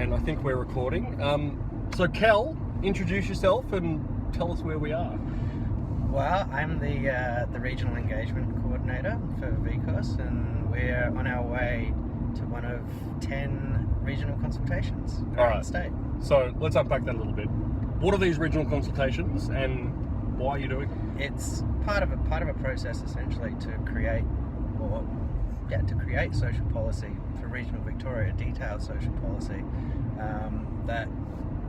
and I think we're recording. So Kel, introduce yourself and tell us where we are. Well, I'm the Regional Engagement Coordinator for VCOS, and we're on our way to one of 10 regional consultations around the state. So let's unpack that a little bit. What are these regional consultations and why are you doing them? It's part of a process essentially to create social policy for regional Victoria, detailed social policy that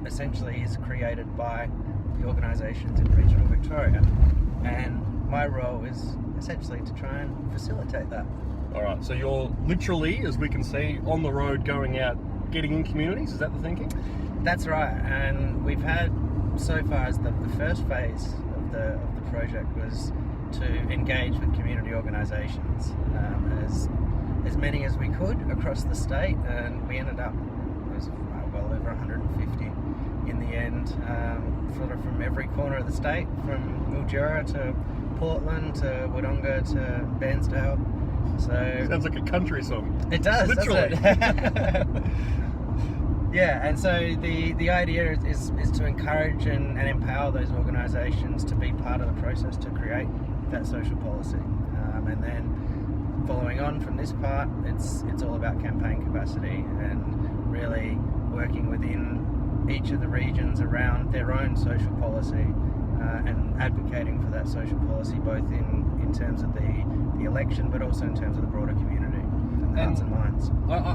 essentially is created by the organisations in regional Victoria, and my role is essentially to try and facilitate that. All right, so you're literally, as we can see, on the road going out, getting in communities. Is that the thinking? That's right, and we've had so far as the first phase of the project was to engage with community organisations, as many as we could across the state, and we ended up with well over 150 in the end, sort of from every corner of the state, from Mildura to Portland to Wodonga to Bairnsdale. So sounds like a country song. It does, literally. Doesn't it? Yeah, and so the idea is to encourage and empower those organisations to be part of the process to create that social policy, and then following on from this part, it's all about campaign capacity and really working within each of the regions around their own social policy, and advocating for that social policy both in terms of the election, but also in terms of the broader community and the hearts and minds.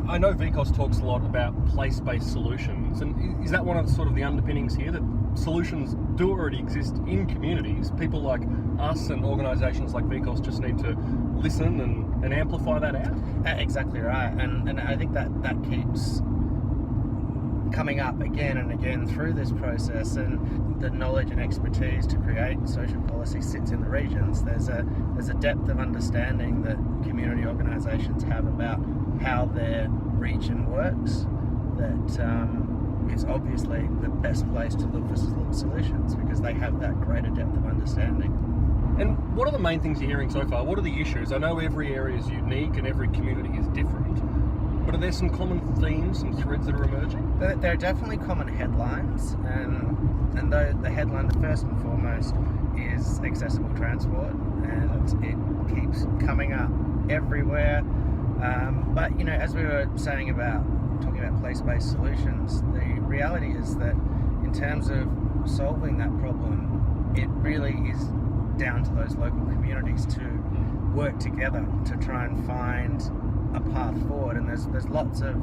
I know VCOS talks a lot about place-based solutions, and is that one of sort of the underpinnings here, that solutions do already exist in communities? People like us and organisations like VCOS just need to listen and amplify that out? Exactly right, and I think that keeps coming up again and again through this process, and the knowledge and expertise to create social policy sits in the regions. There's a depth of understanding that community organisations have about how their region works that is obviously the best place to look for solutions, because they have that greater depth of understanding. And what are the main things you're hearing so far? What are the issues? I know every area is unique and every community is different, but are there some common themes, some threads that are emerging? There are definitely common headlines, and the headline, the first and foremost, is accessible transport, and it keeps coming up everywhere. But as we were saying talking about place-based solutions, the reality is that in terms of solving that problem, it really is down to those local communities to work together to try and find a path forward. And there's lots of,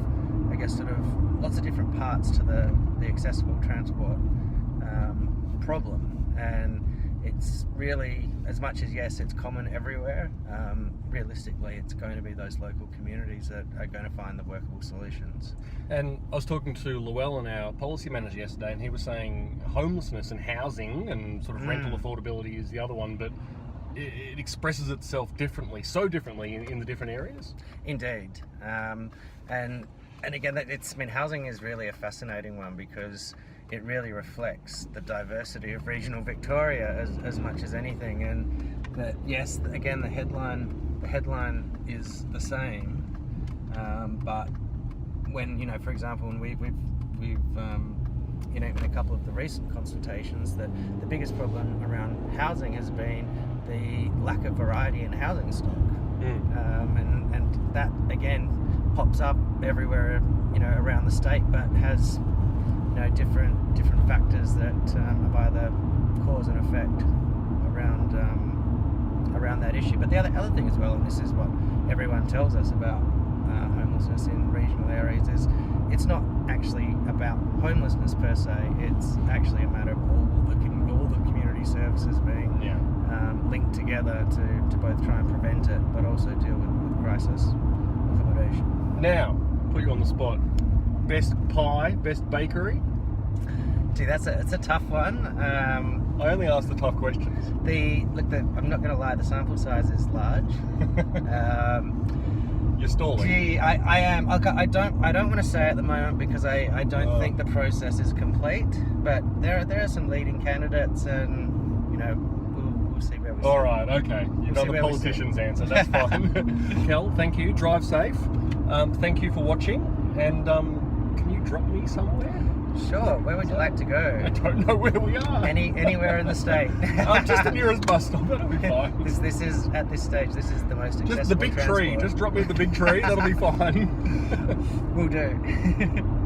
lots of different parts to the accessible transport problem, and it's really, as much as yes, it's common everywhere, realistically it's going to be those local communities that are going to find the workable solutions. And I was talking to Llewellyn, our policy manager, yesterday, and he was saying homelessness and housing and sort of rental affordability is the other one, but it expresses itself differently, so differently in the different areas. Indeed, and again, housing is really a fascinating one, because it really reflects the diversity of regional Victoria as much as anything. And that, yes, again, the headline is the same, but when for example, when we've in a couple of the recent consultations, that the biggest problem around housing has been the lack of variety in housing stock, and that again pops up everywhere around the state, but has different factors that are either cause and effect around that issue. But the other thing as well, and this is what everyone tells us about homelessness in regional areas, is it's not actually about homelessness per se. It's actually a matter of all the community services being linked together to both try and prevent it, but also deal with crisis accommodation. Now, put you on the spot. Best pie, best bakery? Gee, it's a tough one. I only ask the tough questions. I'm not going to lie, the sample size is large. You're stalling. Gee, I am. I don't want to say at the moment, because I don't think the process is complete. But there are some leading candidates, and we'll see where we. All right, okay. You know the politician's answer. That's fine. Kel, thank you. Drive safe. Thank you for watching, and can you drop me somewhere? Sure. Where would you like to I go? don't know where we are. Anywhere in the state. Just the nearest bus stop. That'll be fine. This is at this stage. This is the most accessible Just the big tree. transport. Just drop me at the big tree. That'll be fine. Will do.